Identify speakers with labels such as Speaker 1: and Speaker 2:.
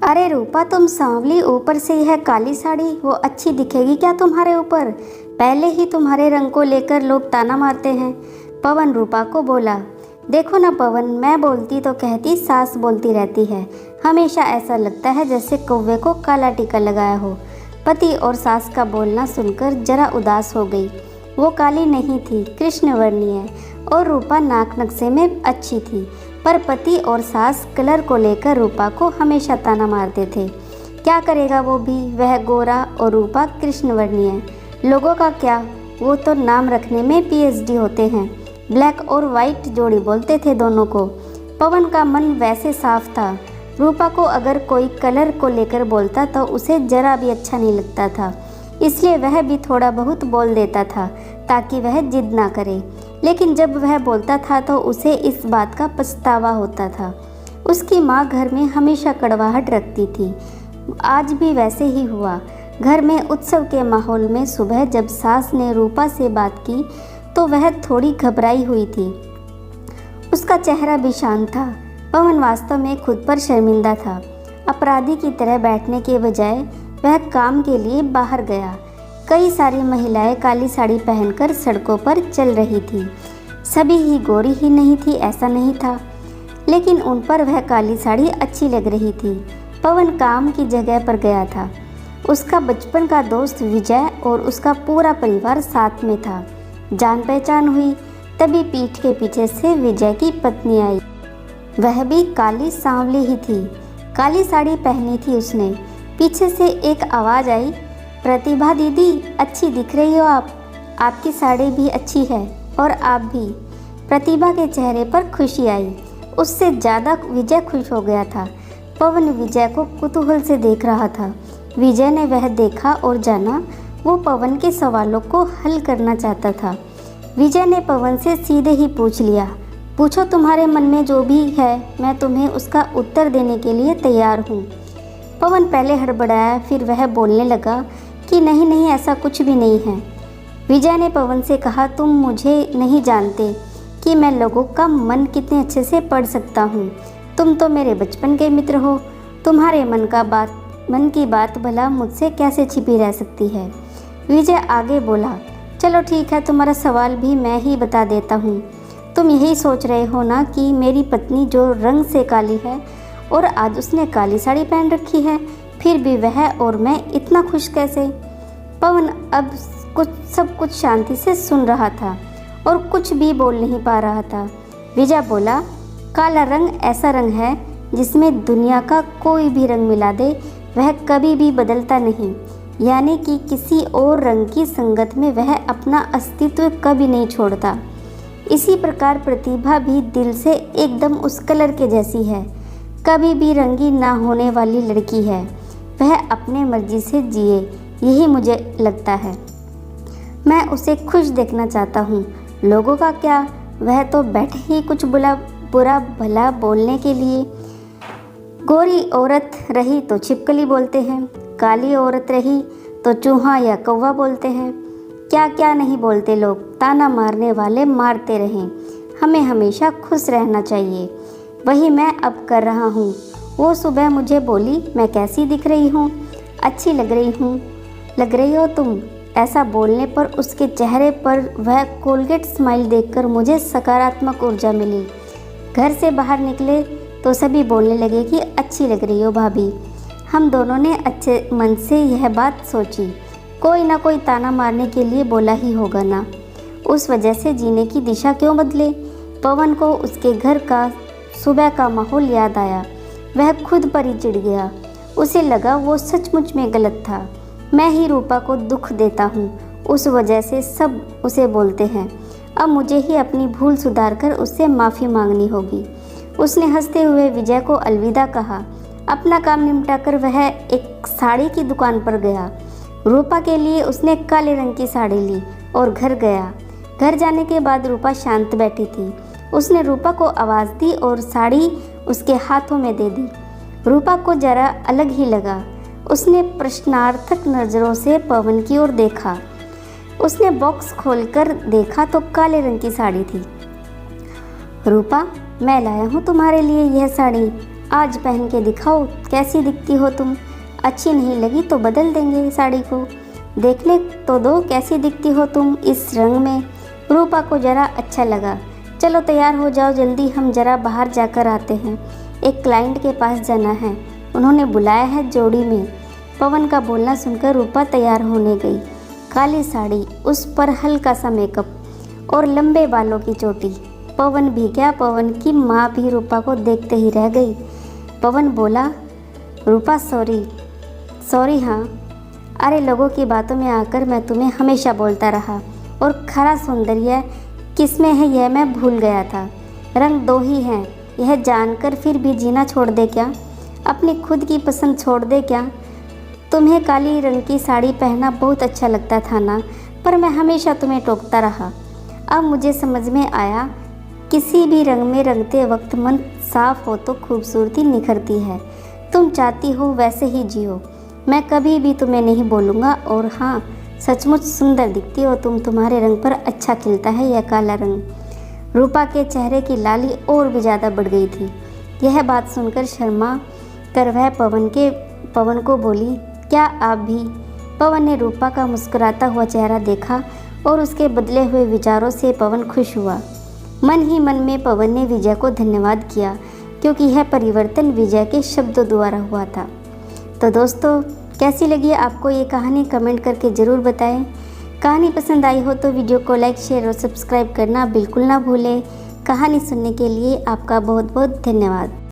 Speaker 1: अरे रूपा, तुम सांवली, ऊपर से यह काली साड़ी वो अच्छी दिखेगी क्या तुम्हारे ऊपर? पहले ही तुम्हारे रंग को लेकर लोग ताना मारते हैं। पवन रूपा को बोला। देखो ना पवन, मैं बोलती तो कहती सास बोलती रहती है। हमेशा ऐसा लगता है जैसे कौवे को काला टीका लगाया हो। पति और सास का बोलना सुनकर जरा उदास हो गई। वो काली नहीं थी, कृष्णवर्णीय, और रूपा नाक नक्शे में अच्छी थी, पर पति और सास कलर को लेकर रूपा को हमेशा ताना मारते थे। क्या करेगा वो भी, वह गोरा और रूपा कृष्णवर्णीय। लोगों का क्या, वो तो नाम रखने में पीएचडी होते हैं। ब्लैक और वाइट जोड़ी बोलते थे दोनों को। पवन का मन वैसे साफ था। रूपा को अगर कोई कलर को लेकर बोलता तो उसे जरा भी अच्छा नहीं लगता था, इसलिए वह भी थोड़ा बहुत बोल देता था ताकि वह जिद ना करे। लेकिन जब वह बोलता था तो उसे इस बात का पछतावा होता था। उसकी माँ घर में हमेशा कड़वाहट रखती थी। आज भी वैसे ही हुआ। घर में उत्सव के माहौल में सुबह जब सास ने रूपा से बात की तो वह थोड़ी घबराई हुई थी। उसका चेहरा भी शांत था। पवन वास्तव में खुद पर शर्मिंदा था। अपराधी की तरह बैठने के बजाय वह काम के लिए बाहर गया। कई सारी महिलाएं काली साड़ी पहनकर सड़कों पर चल रही थी। सभी ही गोरी ही नहीं थी ऐसा नहीं था, लेकिन उन पर वह काली साड़ी अच्छी लग रही थी। पवन काम की जगह पर गया था। उसका बचपन का दोस्त विजय और उसका पूरा परिवार साथ में था। जान पहचान हुई तभी पीठ के पीछे से विजय की पत्नी आई। वह भी काली सांवली ही थी। काली साड़ी पहनी थी उसने। पीछे से एक आवाज़ आई, प्रतिभा दीदी, अच्छी दिख रही हो आप। आपकी साड़ी भी अच्छी है और आप भी। प्रतिभा के चेहरे पर खुशी आई। उससे ज़्यादा विजय खुश हो गया था। पवन विजय को कुतूहल से देख रहा था। विजय ने वह देखा और जाना वो पवन के सवालों को हल करना चाहता था। विजय ने पवन से सीधे ही पूछ लिया, पूछो तुम्हारे मन में जो भी है, मैं तुम्हें उसका उत्तर देने के लिए तैयार हूँ। पवन पहले हड़बड़ाया, फिर वह बोलने लगा कि नहीं नहीं, ऐसा कुछ भी नहीं है। विजय ने पवन से कहा, तुम मुझे नहीं जानते कि मैं लोगों का मन कितने अच्छे से पढ़ सकता हूँ। तुम तो मेरे बचपन के मित्र हो। तुम्हारे मन की बात भला मुझसे कैसे छिपी रह सकती है। विजय आगे बोला, चलो ठीक है, तुम्हारा सवाल भी मैं ही बता देता हूँ। तुम यही सोच रहे हो ना कि मेरी पत्नी जो रंग से काली है और आज उसने काली साड़ी पहन रखी है, फिर भी वह और मैं इतना खुश कैसे। पवन अब सब कुछ शांति से सुन रहा था और कुछ भी बोल नहीं पा रहा था। विजय बोला, काला रंग ऐसा रंग है जिसमें दुनिया का कोई भी रंग मिला दे वह कभी भी बदलता नहीं, यानी कि किसी और रंग की संगत में वह अपना अस्तित्व कभी नहीं छोड़ता। इसी प्रकार प्रतिभा भी दिल से एकदम उस कलर के जैसी है, कभी भी रंगी ना होने वाली लड़की है। वह अपने मर्जी से जिए, यही मुझे लगता है। मैं उसे खुश देखना चाहता हूँ। लोगों का क्या, वह तो बैठे ही कुछ बुरा भला बोलने के लिए। गोरी औरत रही तो छिपकली बोलते हैं, काली औरत रही तो चूहा या कौवा बोलते हैं। क्या क्या नहीं बोलते लोग। ताना मारने वाले मारते रहें। हमें हमेशा खुश रहना चाहिए। वही मैं अब कर रहा हूँ। वो सुबह मुझे बोली, मैं कैसी दिख रही हूँ? अच्छी लग रही हो तुम। ऐसा बोलने पर उसके चेहरे पर वह कोलगेट स्माइल देखकर मुझे सकारात्मक ऊर्जा मिली। घर से बाहर निकले तो सभी बोलने लगे कि अच्छी लग रही हो भाभी। हम दोनों ने अच्छे मन से यह बात सोची। कोई ना कोई ताना मारने के लिए बोला ही होगा ना। उस वजह से जीने की दिशा क्यों बदले। पवन को उसके घर का सुबह का माहौल याद आया। वह खुद पर ही चिढ़ गया। उसे लगा वो सचमुच में गलत था। मैं ही रूपा को दुख देता हूँ, उस वजह से सब उसे बोलते हैं। अब मुझे ही अपनी भूल सुधार कर उससे माफ़ी मांगनी होगी। उसने हंसते हुए विजय को अलविदा कहा। अपना काम निपटाकर वह एक साड़ी की दुकान पर गया। रूपा के लिए उसने काले रंग की साड़ी ली और घर गया। घर जाने के बाद रूपा शांत बैठी थी। उसने रूपा को आवाज़ दी और साड़ी उसके हाथों में दे दी। रूपा को जरा अलग ही लगा। उसने प्रश्नार्थक नज़रों से पवन की ओर देखा। उसने बॉक्स खोलकर देखा तो काले रंग की साड़ी थी। रूपा, मैं लाया हूँ तुम्हारे लिए यह साड़ी। आज पहन के दिखाओ कैसी दिखती हो तुम। अच्छी नहीं लगी तो बदल देंगे साड़ी को। देखने तो दो कैसी दिखती हो तुम इस रंग में। रूपा को ज़रा अच्छा लगा। चलो तैयार हो जाओ जल्दी, हम ज़रा बाहर जाकर आते हैं। एक क्लाइंट के पास जाना है, उन्होंने बुलाया है जोड़ी में। पवन का बोलना सुनकर रूपा तैयार होने गई। काली साड़ी, उस पर हल्का सा मेकअप और लंबे बालों की चोटी। पवन भी क्या, पवन की माँ भी रूपा को देखते ही रह गई। पवन बोला, रूपा सॉरी हाँ, अरे लोगों की बातों में आकर मैं तुम्हें हमेशा बोलता रहा और खरा सौंदर्य किसमें है यह मैं भूल गया था। रंग दो ही हैं, यह जानकर फिर भी जीना छोड़ दे क्या? अपनी खुद की पसंद छोड़ दे क्या? तुम्हें काली रंग की साड़ी पहनना बहुत अच्छा लगता था ना, पर मैं हमेशा तुम्हें टोकता रहा। अब मुझे समझ में आया, किसी भी रंग में रंगते वक्त मन साफ हो तो खूबसूरती निखरती है। तुम चाहती हो वैसे ही जियो, मैं कभी भी तुम्हें नहीं बोलूँगा। और हाँ, सचमुच सुंदर दिखती हो तुम, तुम्हारे रंग पर अच्छा खिलता है यह काला रंग। रूपा के चेहरे की लाली और भी ज़्यादा बढ़ गई थी। यह बात सुनकर शर्मा कर वह पवन को बोली, क्या आप भी? पवन ने रूपा का मुस्कुराता हुआ चेहरा देखा और उसके बदले हुए विचारों से पवन खुश हुआ। मन ही मन में पवन ने विजय को धन्यवाद किया, क्योंकि यह परिवर्तन विजय के शब्दों द्वारा हुआ था। तो दोस्तों, कैसी लगी आपको ये कहानी कमेंट करके ज़रूर बताएं। कहानी पसंद आई हो तो वीडियो को लाइक, शेयर और सब्सक्राइब करना बिल्कुल ना भूलें। कहानी सुनने के लिए आपका बहुत बहुत धन्यवाद।